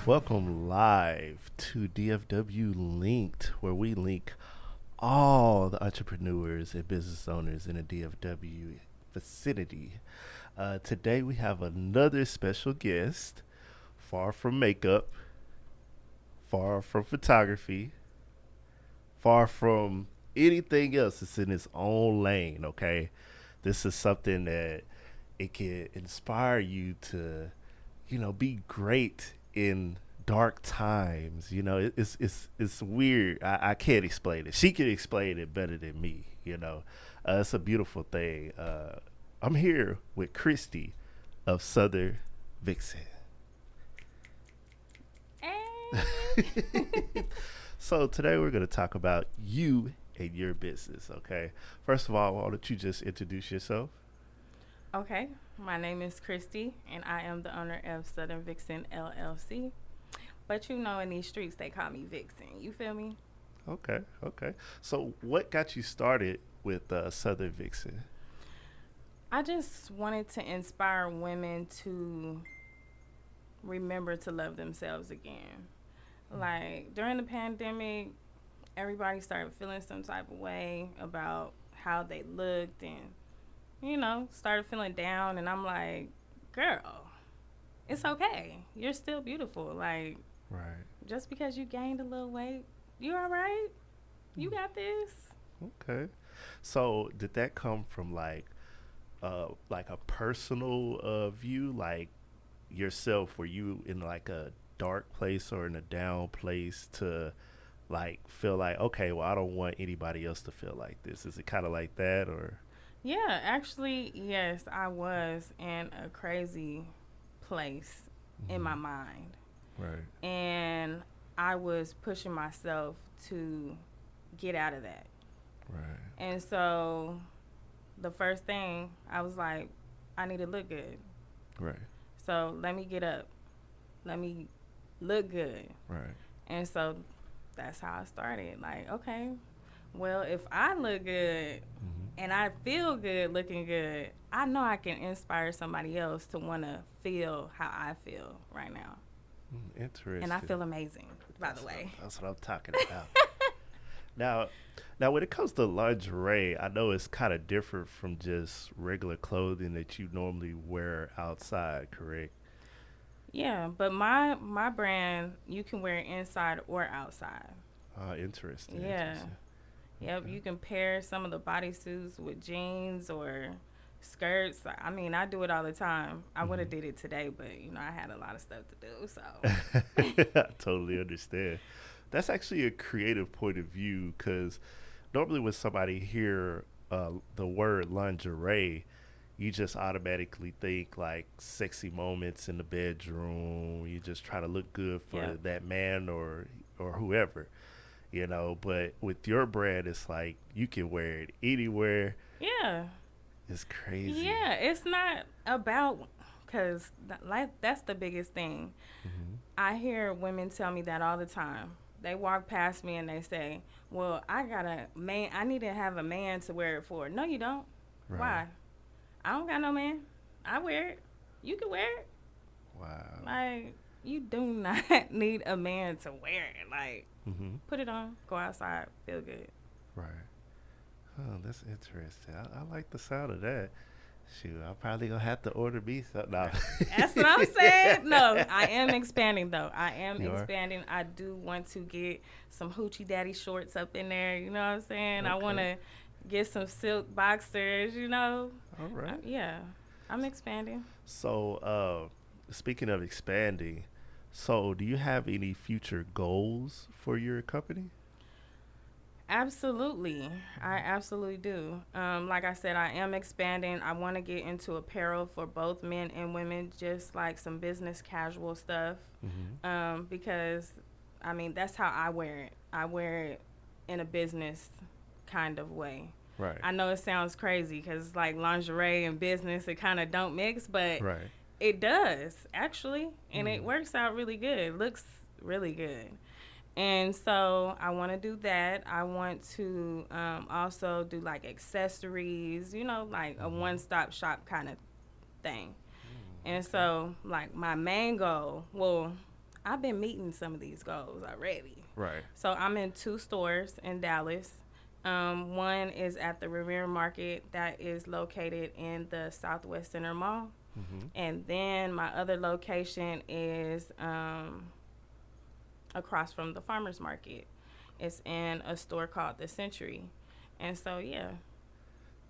Welcome live to DFW Linked, where we link all the entrepreneurs and business owners in the DFW vicinity. Today we have another special guest, far from makeup, far from photography, far from anything else. It's in its own lane, okay? This is something that it can inspire you to be great in dark times. It's weird. I can't explain it. She can explain it better than me. It's a beautiful thing. I'm here with Kristy of Southern Vixxn. Hey. So today we're going to talk about you and your business. Okay. First of all, why don't you just introduce yourself? Okay, my name is Kristy, and I am the owner of Southern Vixxn LLC. But in these streets, they call me Vixen. You feel me? Okay. Okay. So what got you started with Southern Vixxn? I just wanted to inspire women to remember to love themselves again. Like during the pandemic, everybody started feeling some type of way about how they looked and started feeling down. And I'm like, girl, it's okay. You're still beautiful. Like, Right. just because you gained a little weight, you all right? You got this? Okay. So did that come from like a personal view, like yourself? Were you in like a dark place or in a down place to like feel like, okay, well, I don't want anybody else to feel like this? Is it kind of like that, or? Yeah, actually, yes, I was in a crazy place in my Hmm. mind. Right. And I was pushing myself to get out of that. Right. And so the first thing I was like, I need to look good. Right. So let me get up. Let me look good. Right. And so that's how I started. Like, okay, well, if I look good Hmm. and I feel good looking good, I know I can inspire somebody else to want to feel how I feel right now. And I Interesting. feel amazing, by the way. That's what I'm talking about. Now, now when it comes to lingerie, I know it's kind of different from just regular clothing that you normally wear outside, correct? Yeah, but my brand, you can wear it inside or outside. Interesting, Yeah. interesting. Yep, Okay. you can pair some of the bodysuits with jeans or skirts. I mean, I do it all the time. I would have Hmm. did it today, but I had a lot of stuff to do. So, I totally understand. That's actually a creative point of view because normally when somebody hear the word lingerie, you just automatically think like sexy moments in the bedroom. You just try to look good for yep. that man or whoever, But with your brand, it's like you can wear it anywhere. Yeah. It's crazy. Yeah, it's not about cuz like that's the biggest thing. Hmm. I hear women tell me that all the time. They walk past me and they say, "Well, I got a man. I need to have a man to wear it for." No, you don't. Right. Why? I don't got no man. I wear it. You can wear it. Wow. Like, you do not need a man to wear it. Like, Hmm. put it on, go outside, feel good. Right. Oh, that's interesting. I like the sound of that. Shoot, I'm probably gonna have to order me some. No. That's what I'm saying. No, I am expanding though. I am You are? expanding. I do want to get some hoochie daddy shorts up in there. You know what I'm saying? I want Okay. to get some silk boxers. All right. Yeah, I'm expanding. So, speaking of expanding, so do you have any future goals for your company? Absolutely. I absolutely do. Like I said, I am expanding. I want to get into apparel for both men and women, just like some business casual stuff. Hmm. Because, I mean, that's how I wear it. I wear it in a business kind of way. Right. I know it sounds crazy because, like, lingerie and business, it kind of don't mix, but Right. it does, actually. And it Mm. works out really good. It looks really good. And so I want to do that. I want to also do like accessories, like a Hmm. one stop shop kind of thing. Mm, And okay. so, like, my main goal, well, I've been meeting some of these goals already. Right. So I'm in 2 stores in Dallas. One is at the Revere Market that is located in the Southwest Center Mall. Mm-hmm. And then my other location is across from the Farmers Market. It's in a store called The Century. And so, yeah,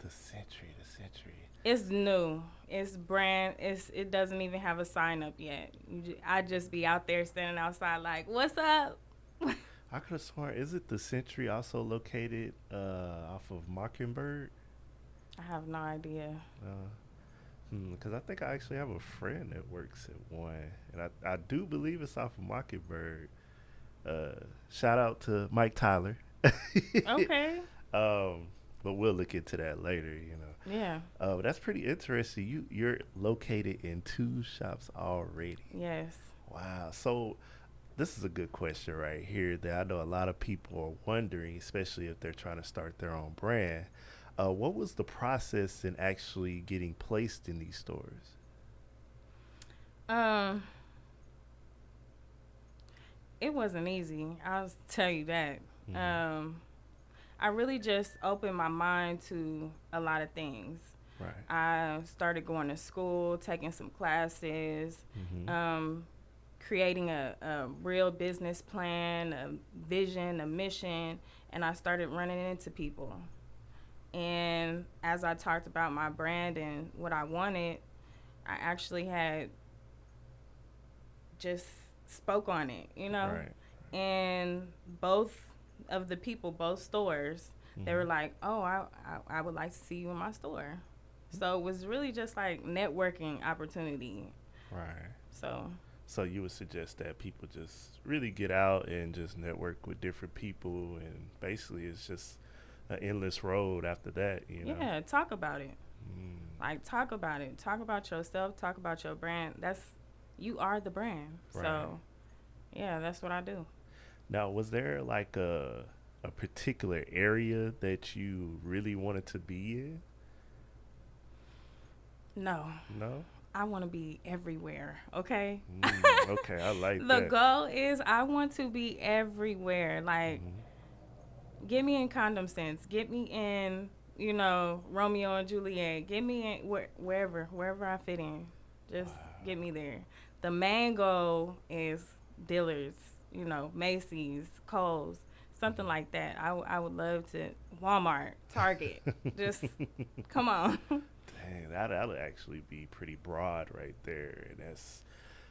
The Century, the Century. it's new. It's brand. It doesn't even have a sign up yet. I just be out there standing outside like, "What's up?" I could have sworn, is it the Century also located off of Mockingbird? I have no idea. Because I think I actually have a friend that works at one, and I do believe it's off of Mockingbird. Uh, Shout out to Mike Tyler. Okay. um, but we'll look into that later. Yeah. But that's pretty interesting. You're located in 2 shops already. Yes. Wow. So this is a good question right here that I know a lot of people are wondering, especially if they're trying to start their own brand. What was the process in actually getting placed in these stores? Um, it wasn't easy. I'll tell you that. Hmm. Um, I really just opened my mind to a lot of things. Right. I started going to school, taking some classes, Hmm. um, creating a real business plan, a vision, a mission, and I started running into people. And as I talked about my brand and what I wanted, I actually had just spoke on it, Right. And both of the people, both stores, they Hmm. were like, "Oh, I would like to see you in my store." So it was really just like networking opportunity. Right. So So you would suggest that people just really get out and just network with different people, and basically it's just an endless road after that. yeah, talk about it. Mm, Like talk about it. Talk about yourself. Talk about your brand. You are the brand. right. So yeah, that's what I do. Now, was there like a particular area that you really wanted to be in? No, No? I want to be everywhere. Okay. Okay, I like The that. goal is I want to be everywhere. Like, Hmm. get me in Condom Sense. Get me in, Romeo and Juliet. Get me in wherever I fit in. Just get me there. The main goal is Dillard's, Macy's, Kohl's, something like that. I would love to Walmart, Target. Just come on. Dang, that'll actually be pretty broad right there, and that's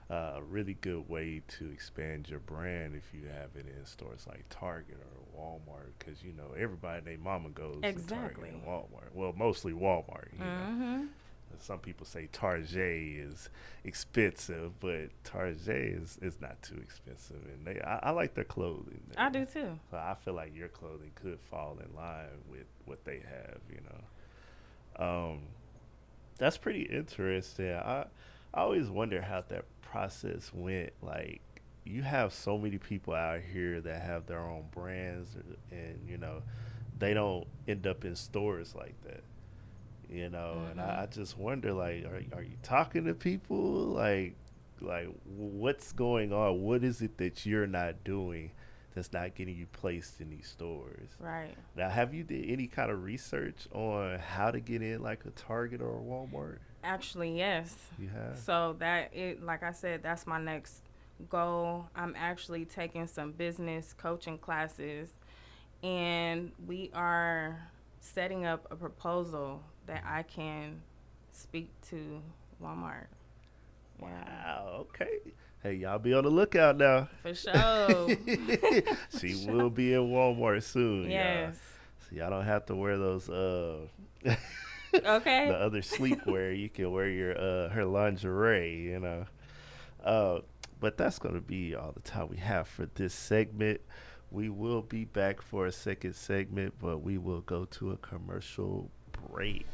a really good way to expand your brand if you have it in stores like Target or Walmart, because everybody and their mama goes to Target Exactly. and Walmart. Well, mostly Walmart. Mhm. Some people say Target is expensive, but Target is not too expensive, and I like their clothing I there. do too. So I feel like your clothing could fall in line with what they have. Um, that's pretty interesting. I always wonder how that process went. Like, you have so many people out here that have their own brands, and they don't end up in stores like that. And I Mhm. just wonder, like, are you talking to people? Like, what's going on? What is it that you're not doing that's not getting you placed in these stores? Right. Now, have you did any kind of research on how to get in like a Target or a Walmart? Actually, yes. You have? So like I said, that's my next goal. I'm actually taking some business coaching classes, and we are setting up a proposal that I can speak to Walmart. Yeah, Wow. Okay. Hey, y'all be on the lookout now. for sure. She will be in Walmart soon, y'all. Yes. So y'all don't have to wear those the Okay. other sleepwear. You can wear your her lingerie. Uh but that's gonna be all the time we have for this segment. We will be back for a second segment, but we will go to a commercial break.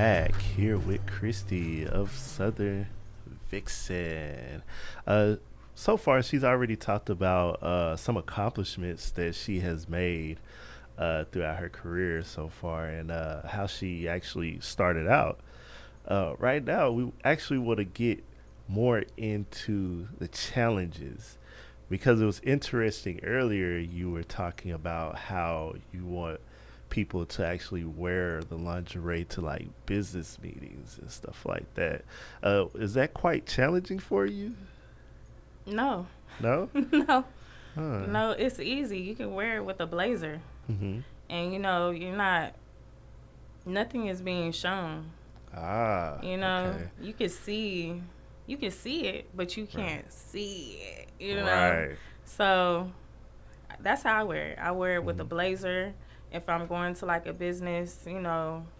back here with Kristy of Southern Vixxn. So far, she's already talked about some accomplishments that she has made throughout her career so far, and how she actually started out. Right now, we actually want to get more into the challenges, because it was interesting earlier. You were talking about how you want people to actually wear the lingerie to like business meetings and stuff like that. Is that quite challenging for you? No. No? No. Huh. No, it's easy. You can wear it with a blazer. Mm-hmm. And you're not, nothing is being shown. Ah, okay. You can see it, but you Right. can't see it. Right. So that's how I wear it. I wear it with a Mm-hmm. blazer if I'm going to like a business,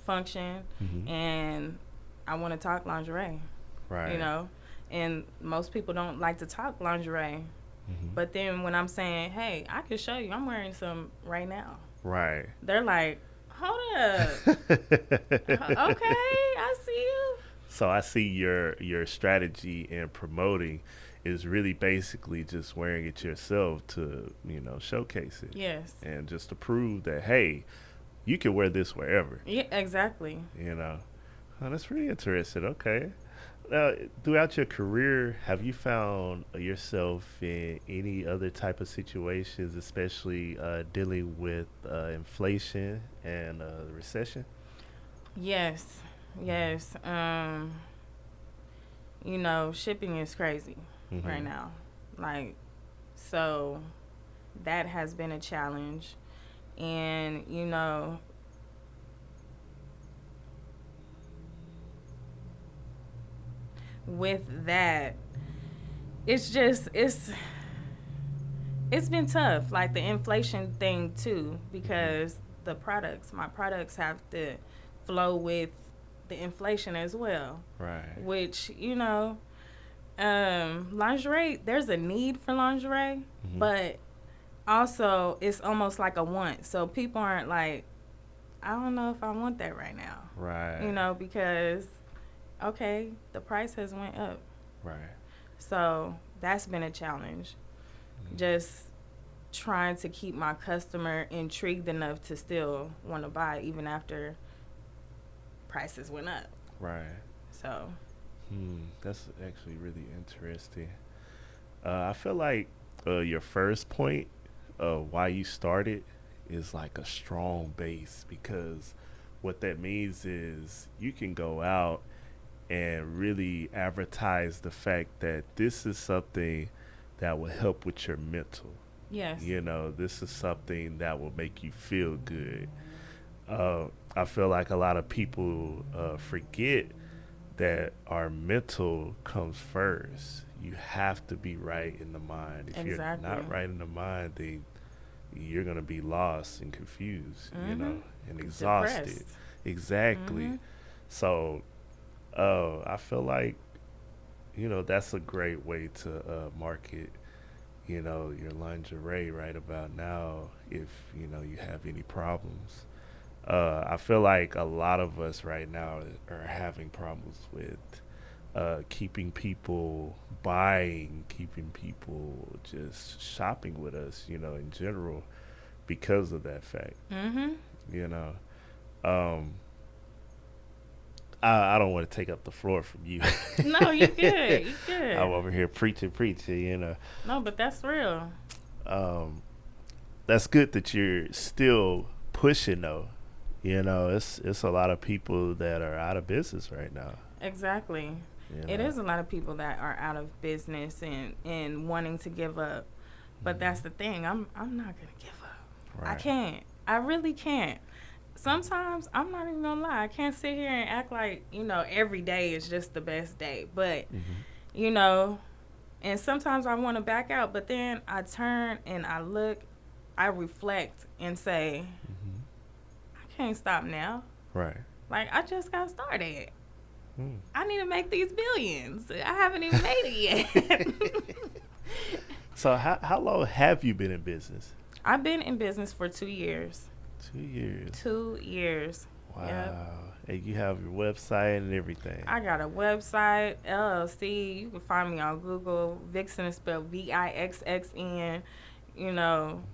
function, Mm-hmm. and I want to talk lingerie, you Right. know. And most people don't like to talk lingerie. Mm-hmm. But then when I'm saying, hey, I can show you, I'm wearing some right now. Right. They're like, hold up. Okay, I see you. So I see your strategy in promoting is really basically just wearing it yourself to, showcase it, Yes. and just to prove that, hey, you can wear this wherever. Yeah, exactly. you know Oh, that's really interesting. Okay. Now, throughout your career, have you found yourself in any other type of situations, especially dealing with inflation and the recession? Yes. Yes. Shipping is crazy right Mm-hmm. now. Like, so that has been a challenge. And, with that, it's just, it's been tough, like the inflation thing too, Mm-hmm. because my products have to flow with the inflation as well. Right. Which lingerie, there's a need for lingerie, Mm-hmm. but also it's almost like a want. So people aren't like, I don't know if I want that right now, Right. because okay, the price has went up. Right. So that's been a challenge. Just trying to keep my customer intrigued enough to still want to buy even after prices went up. Right. So, That's actually really interesting. I feel like your first point of why you started is like a strong base, because what that means is you can go out and really advertise the fact that this is something that will help with your mental. yes. This is something that will make you feel good. I feel like a lot of people forget that our mental comes first. You have to be right in the mind. If you're Exactly. not right in the mind, then you're going to be lost and confused, Mhm. and exhausted. Depressed. Exactly. Mhm. So, I feel like, that's a great way to market, your lingerie right about now, if, you have any problems. I feel like a lot of us right now are having problems with keeping people buying, keeping people just shopping with us, in general, because of that fact. Mhm. You know, um, I don't want to take up the floor from you. No, you good. You I'm good. over here preaching. No, but that's real. Um, that's good that you're still pushing though. It's a lot of people that are out of business right now. Exactly. You It know, is a lot of people that are out of business and wanting to give up. But hmm that's the thing. I'm not gonna give up. I right? can't. I really can't. Sometimes I'm not even gonna lie. I can't sit here and act like every day is just the best day. But hmm you know, and sometimes I want to back out. But then I turn and I look, I reflect and say, hmm I can't stop now. Right. Like I just got started. Mm. I need to make these billions. I haven't even made it yet. So how long have you been in business? I've been in business for 2 years. 2 years. 2 years. Yep. Wow. And you have your website and everything. I got a website, LLC. You can find me on Google. Vixen is spelled Vixxn.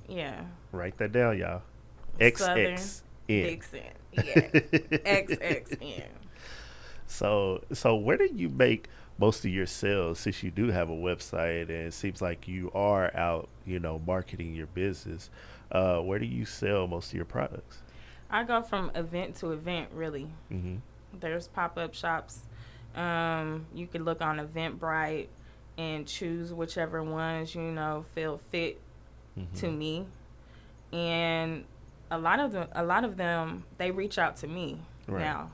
Yeah. Write that down, y'all. Southern XXN. Vixxn. Yes. XXN. So where do you make most of your sales since you do have a website and it seems like you are out, marketing your business? Where do you sell most of your products? I go from event to event, really. Mm-hmm. There's pop up shops. You can look on Eventbrite and choose whichever ones feel fit Mm-hmm. to me. And a lot of them, they reach out to me Right. now.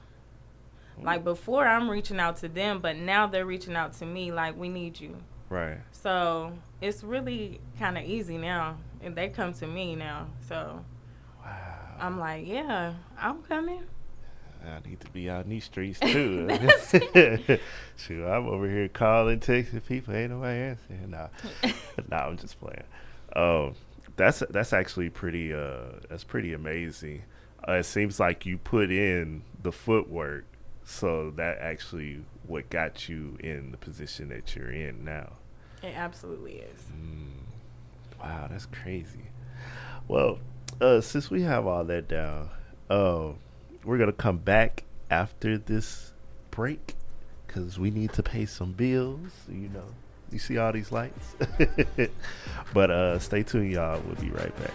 Like before, I'm reaching out to them, but now they're reaching out to me. Like, we need you. Right. So it's really kind of easy now, and they come to me now. So Wow. I'm like, yeah, I'm coming. I need to be out in these streets too. That's it. Shoot, I'm over here calling, texting people. Ain't nobody answering. Nah, I'm just playing. Um, that's actually that's pretty amazing. It seems like you put in the footwork, so that actually what got you in the position that you're in now. It absolutely is. Wow, that's crazy. Well, since we have all that down, we're gonna come back after this break because we need to pay some bills. You see all these lights, but stay tuned, y'all. We'll be right back.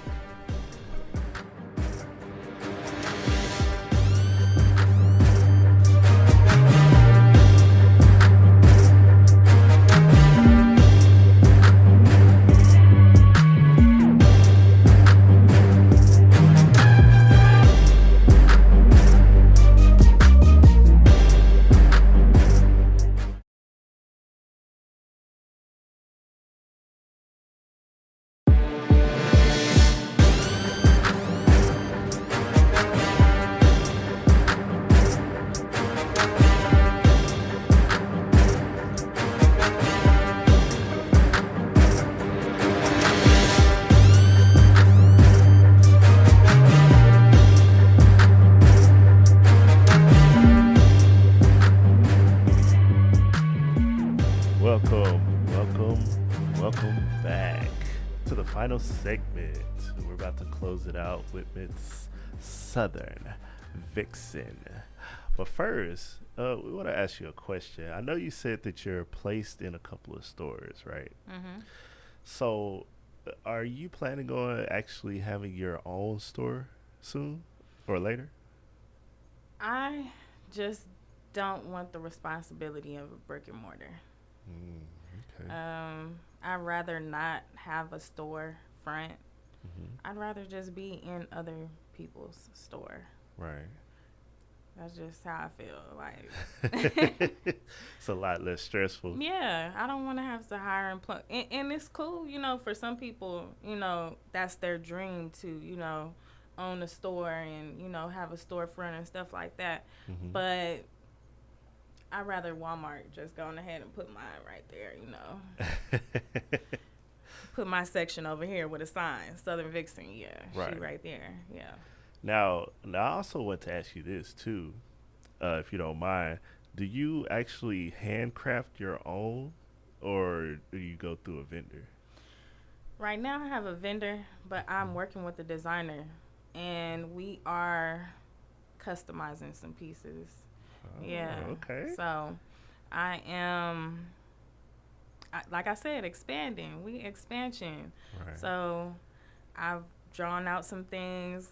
Welcome back to the final segment. We're about to close it out with Miss Southern Vixxn. But first, we want to ask you a question. I know you said that you're placed in a couple of stores, right? Hmm. So, are you planning on actually having your own store soon or later? I just don't want the responsibility of a brick and mortar. Mm, okay. I'd rather not have a store front. Hmm. I'd rather just be in other people's store. Right. That's just how I feel. Like, It's a lot less stressful. yeah, I don't want to have to hire and it's cool, for some people, that's their dream to, own a store and, have a storefront and stuff like that. Hmm. But I'd rather Walmart just go on ahead and put mine right there, Put my section over here with a sign, Southern Vixen, yeah, she Right. right there, yeah. Now, I also want to ask you this too, if you don't mind. Do you actually handcraft your own, or do you go through a vendor? Right now I have a vendor, but I'm working with a designer, and we are customizing some pieces. Yeah. Oh, okay. So I am, like I said, expanding. We expansion. Right. So I've drawn out some things.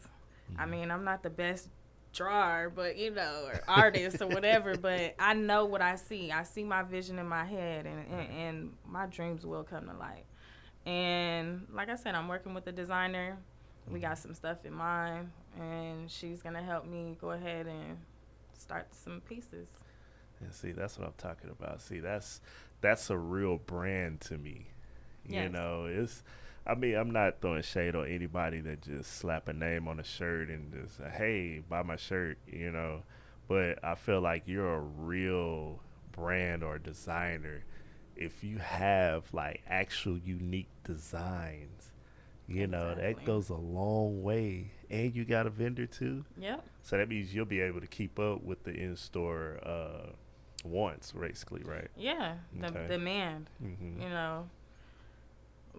I Mhm. mean, I'm not the best drawer, but or artist or whatever. But I know what I see. I see my vision in my head, and, and, Right. and my dreams will come to light. And like I said, I'm working with a designer. We Mhm. got some stuff in mind, and she's gonna help me go ahead and start some pieces. And see, that's what I'm talking about. See, that's a real brand to me. Yes. It's. I mean, I'm not throwing shade on anybody that just slap a name on a shirt and just hey, buy my shirt. But I feel like you're a real brand or designer if you have like actual unique designs. You know, that Exactly. goes a long way. And you got a vendor too. Yep. So that means you'll be able to keep up with the in store wants, basically, right? Yeah. The Okay. demand. Mm-hmm. You know,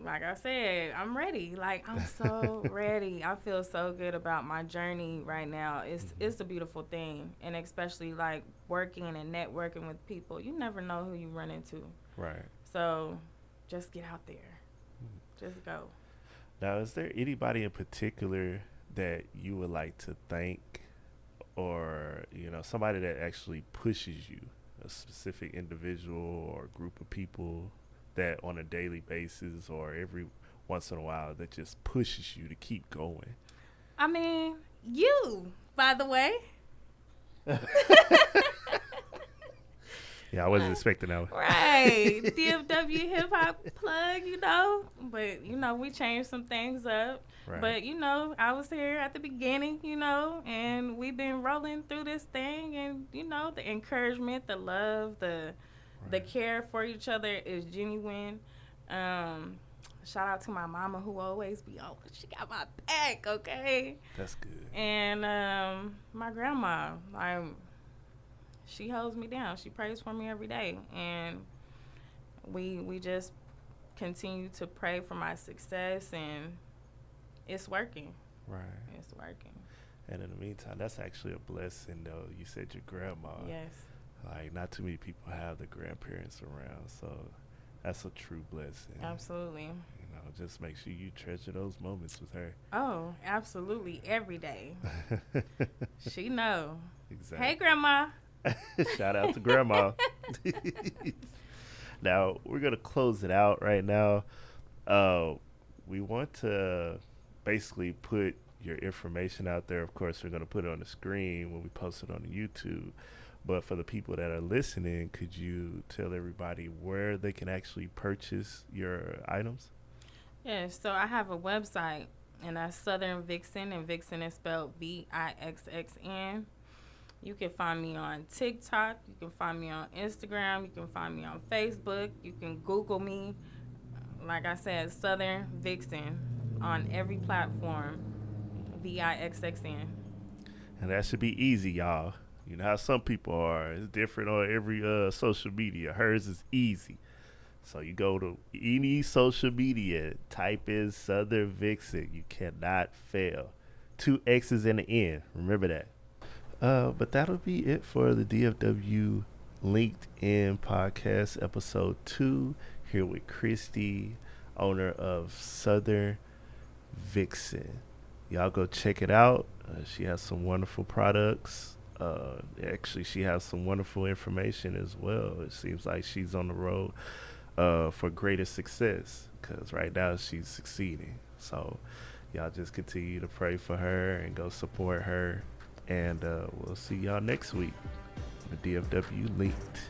like I said, I'm ready. Like I'm so ready. I feel so good about my journey right now. It's a Mm-hmm. beautiful thing, and especially like working and networking with people. You never know who you run into. Right. So, just get out there. Mm. Just go. Now, is there anybody in particular that you would like to thank, or somebody that actually pushes you, a specific individual or group of people that on a daily basis or every once in a while that just pushes you to keep going? I mean, you, by the way. Yeah, I wasn't expecting that one. Right. DFW hip hop plug, But, we changed some things up. Right. But, I was here at the beginning, and we've been rolling through this thing. And, the encouragement, the love, the Right. care for each other is genuine. Um, Shout out to my mama who always be on. She got my back, okay? That's good. And my grandma, she holds me down. She prays for me every day, and we just continue to pray for my success, and it's working. Right. It's working. And in the meantime, that's actually a blessing, though. You said your grandma. Yes, Like, not too many people have the grandparents around, so that's a true blessing. absolutely. Just make sure you treasure those moments with her. Oh, absolutely. Every day. She know. Hey, Exactly. grandma. Shout out to grandma. Now, we're going to close it out right now. Uh, we want to basically put your information out there. Of course, we're going to put it on the screen when we post it on the YouTube. But for the people that are listening, could you tell everybody where they can actually purchase your items? Yes, so I have a website, and that's Southern Vixxn, and Vixen is spelled Vixxn. You can find me on TikTok. You can find me on Instagram. You can find me on Facebook. You can Google me. Like I said, Southern Vixen on every platform. Vixxn. And that should be easy, y'all. You know how some people are. It's different on every social media. Hers is easy. So you go to any social media, type in Southern Vixen. You cannot fail. Two X's in the end. Remember that. But that'll be it for the DFW LinkedIn podcast, episode 2, here with Kristy, owner of Southern Vixen. Y'all go check it out. She has some wonderful products. Actually, she has some wonderful information as well. It seems like she's on the road for greater success because right now she's succeeding. So y'all just continue to pray for her and go support her. And we'll see y'all next week. The DFW Linked.